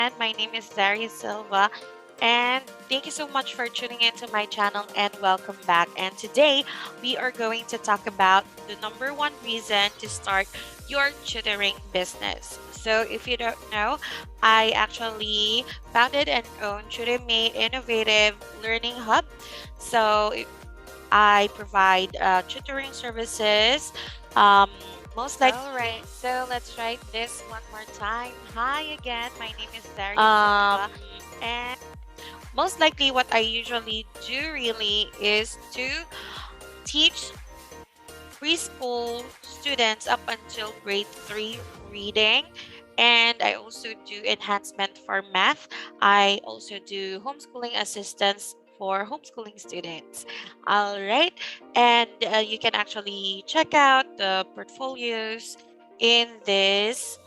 And my name is Zari Silva. And thank you so much for tuning into my channel and welcome back. And today we are going to talk about the number one reason to start your tutoring business. So if you don't know, I actually founded and own Tutoring Innovative Learning Hub. So I provide tutoring services. Um, most like All right, so let's try this one more time. Hi again, my name is Zari Silva, and most likely what I usually do really is to teach preschool students up until grade 3 reading, and I also do enhancement for math. I also do homeschooling assistance for homeschooling students. All right, and you can actually check out the portfolios in this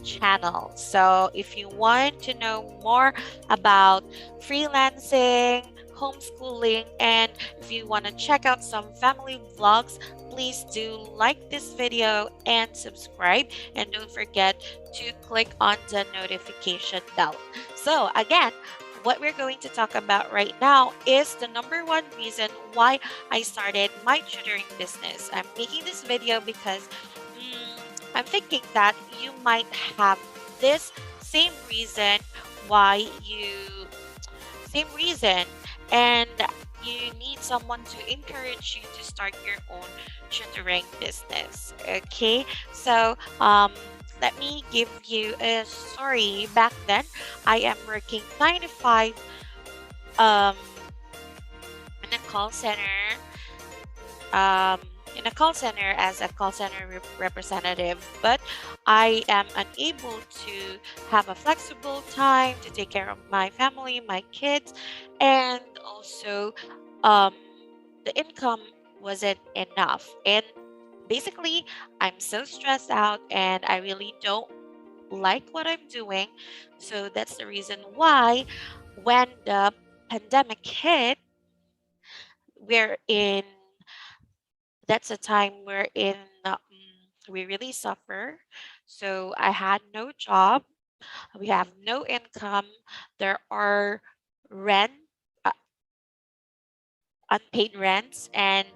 channel. So if you want to know more about freelancing, homeschooling, and if you want to check out some family vlogs, please do like this video and subscribe, and don't forget to click on the notification bell. So again, what we're going to talk about right now is the number one reason why I started my tutoring business. I'm making this video because I'm thinking that you might have this same reason why you same reason, and you need someone to encourage you to start your own tutoring business. Okay, so let me give you a story. Back then I am working 9 to 5 um in a call center, um, in a call center as a call center representative, but I am unable to have a flexible time to take care of my family, my kids, and also um, the income wasn't enough. And basically, I'm so stressed out and I really don't like what I'm doing. So that's the reason why when the pandemic hit, we're in that's a time wherein we really suffer. So I had no job. We have no income. There are rent, uh, unpaid rents, and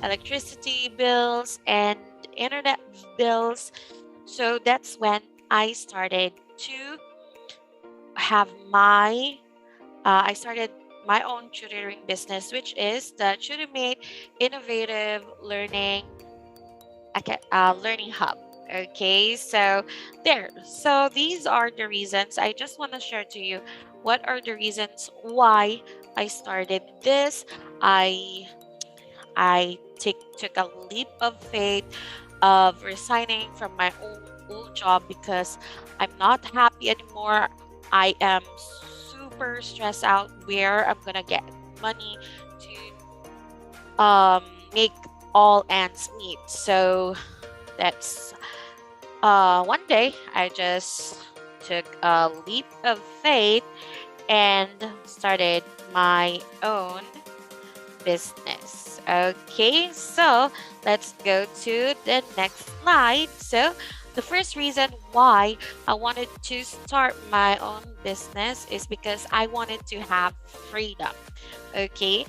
electricity bills and internet bills. So that's when I started to have I started my own tutoring business, which is the Tutormate Innovative Learning Hub. Okay, so there. So these are the reasons. I just want to share to you what are the reasons why I started this. I took a leap of faith of resigning from my old job because I'm not happy anymore. I am super stressed out where I'm gonna get money to make all ends meet. So that's one day I just took a leap of faith and started my own business. Okay, so let's go to the next slide. So the first reason why I wanted to start my own business is because I wanted to have freedom. Okay,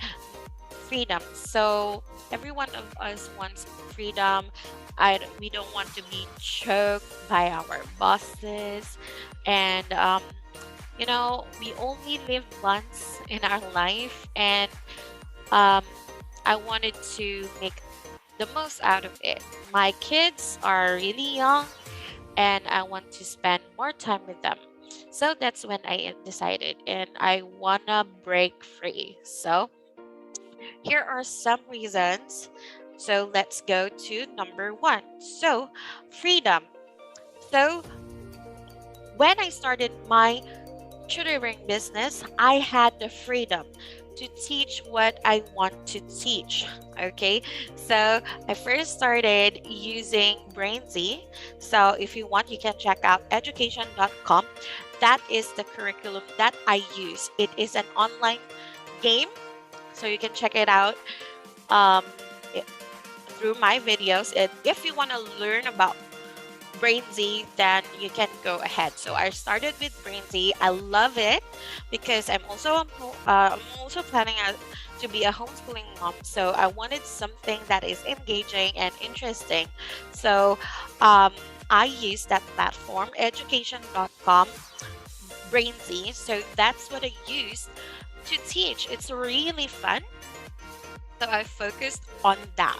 freedom. So every one of us wants freedom. We don't want to be choked by our bosses, and we only live once in our life, and um, I wanted to make the most out of it. My kids are really young, and I want to spend more time with them. So that's when I decided, and I wanna break free. So here are some reasons. So let's go to number one. So, freedom. So, when I started my tutoring business, I had the freedom to teach what I want to teach. Okay, so I first started using BrainZ. So, if you want, you can check out education.com. That is the curriculum that I use. It is an online game, so you can check it out um, through my videos. And if you want to learn about Brainzy, then you can go ahead. So I started with Brainzy. I love it because I'm also planning to be a homeschooling mom. So I wanted something that is engaging and interesting. So um, I use that platform, education.com, Brainzy. So that's what I used to teach. It's really fun. So I focused on that,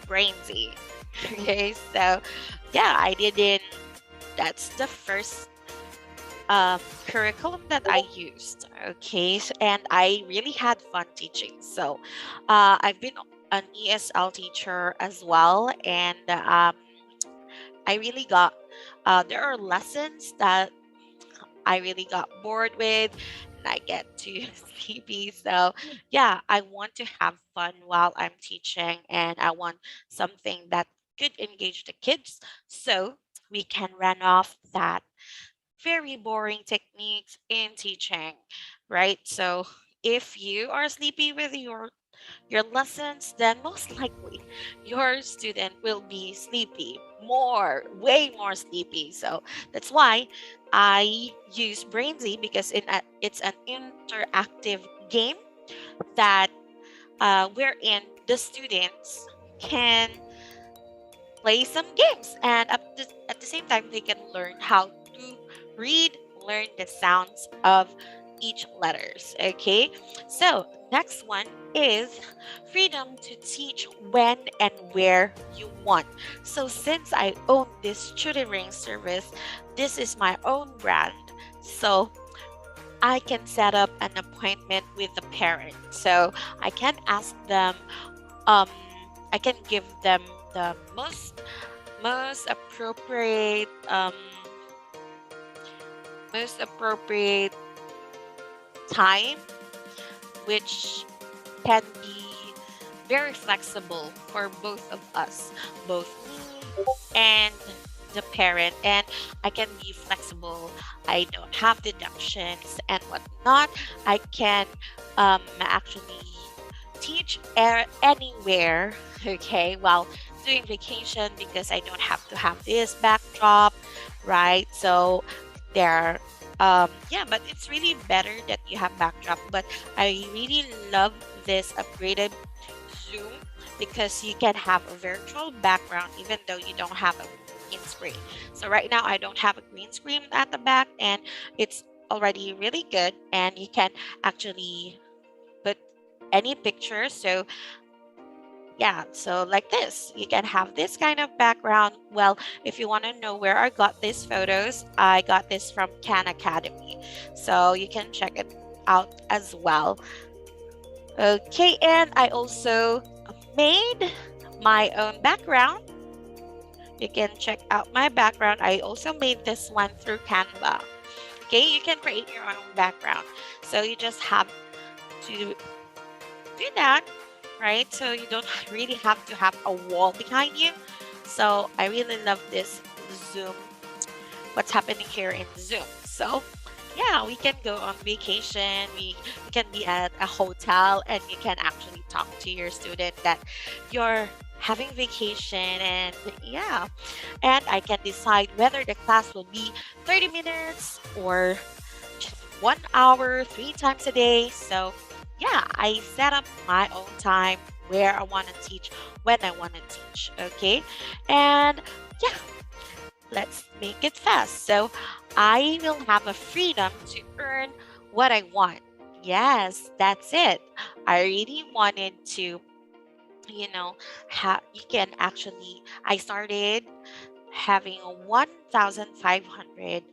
Brainzy. Okay, so yeah, I didn't. That's the first curriculum that I used. Okay, and I really had fun teaching. So I've been an ESL teacher as well, and I really got. There are lessons that I really got bored with, and I get too sleepy. So yeah, I want to have fun while I'm teaching, and I want something that could engage the kids, so we can run off that very boring techniques in teaching, right? So if you are sleepy with your lessons, then most likely your student will be sleepy, way more sleepy. So that's why I use Brainzy, because it's an interactive game that wherein the students can play some games, and at the same time they can learn how to read, learn the sounds of each letters. Okay, so next one is freedom to teach when and where you want. So since I own this tutoring service, this is my own brand. So I can set up an appointment with the parent, so I can ask them, um I can give them the most appropriate most appropriate time, which can be very flexible for both of us, both me and the parent. And I can be flexible. I don't have deductions and whatnot. I can actually teach anywhere, okay, while doing vacation, because I don't have to have this backdrop, right? So there, yeah, but it's really better that you have backdrop. But I really love this upgraded Zoom, because you can have a virtual background even though you don't have a green screen. So right now I don't have a green screen at the back, and it's already really good, and you can actually put any picture. So yeah, so like this, you can have this kind of background. Well, if you want to know where I got these photos, I got this from Khan Academy, so you can check it out as well. Okay, and I also made my own background. You can check out my background. I also made this one through Canva. Okay, you can create your own background. So you just have to do that, right? So you don't really have to have a wall behind you. So I really love this Zoom, what's happening here in Zoom. So yeah, we can go on vacation. We can be at a hotel, and you can actually talk to your student that you're having vacation. And yeah, and I can decide whether the class will be 30 minutes or just 1 hour, 3 times a day. So yeah, I set up my own time where I want to teach, when I want to teach. Okay, and yeah, let's make it fast. So I will have a freedom to earn what I want. Yes, that's it. I really wanted to, you know, you can actually, I started having 1,500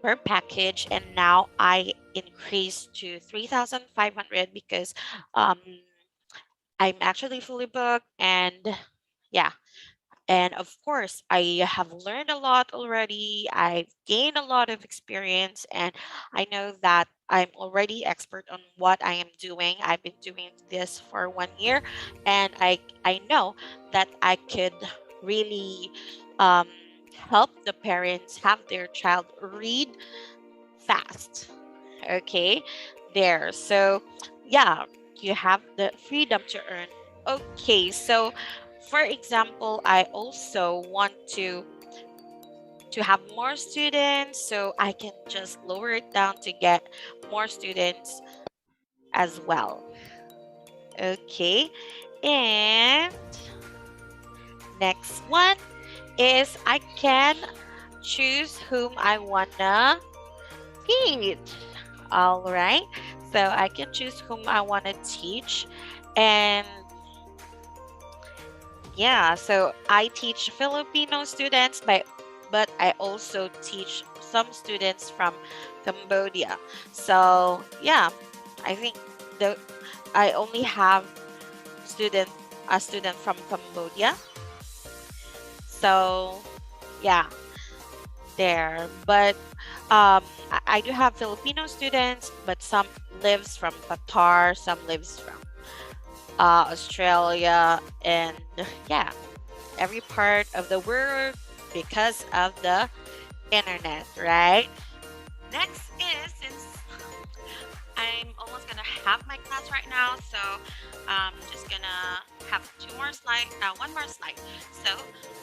per package, and now I increased to 3,500 because um, I'm actually fully booked. And yeah, and of course, I have learned a lot already. I've gained a lot of experience, and I know that I'm already expert on what I am doing. I've been doing this for 1 year, and I know that I could really um, help the parents have their child read fast. Okay, there. So, yeah, you have the freedom to earn. Okay, so For example, I also want to have more students, so I can just lower it down to get more students as well. Okay. And next one is I can choose whom I wanna teach. All right. So I can choose whom I wanna teach. And yeah, so I teach Filipino students, but I also teach some students from Cambodia. So yeah, I think the I only have student a student from Cambodia. So yeah, there. But I do have Filipino students, but some lives from Qatar, some lives from Australia, and yeah, every part of the world because of the internet, right? Next is, since I'm almost gonna have my class right now, so I'm just gonna have one more slide. So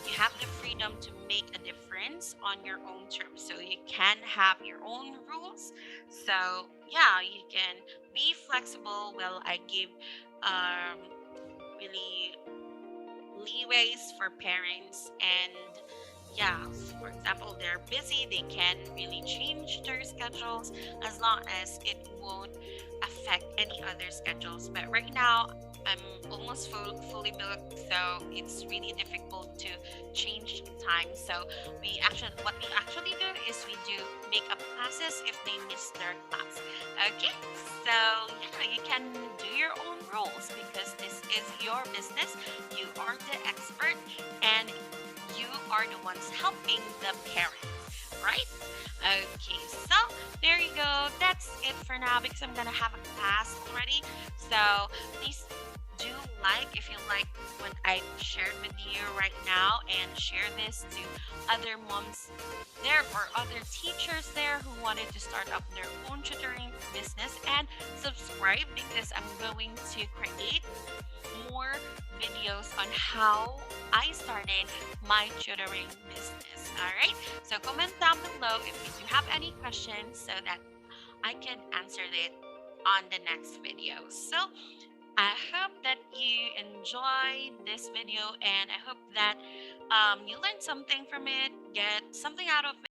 you have the freedom to make a difference on your own terms. So you can have your own rules. So yeah, you can be flexible. Well, I give um, really leeways for parents, and yeah, for example, they're busy, they can really change their schedules as long as it won't affect any other schedules. But right now I'm almost fully booked, so it's really difficult to change time. So what we actually do is we do makeup classes if they miss their class. Okay, so yeah, you can do your own rules because this is your business. You are the expert, and you are the ones helping the parents, right? Okay, so there you go. That's it for now because I'm gonna have a class already. So please do like if you like what I shared with you right now, and share this to other moms there or other teachers there who wanted to start up their own tutoring business, and subscribe because I'm going to create more videos on how I started my tutoring business. All right. So comment down below if you do have any questions so that I can answer it on the next video. So I hope that you enjoyed this video, and I hope that you learned something from it, get something out of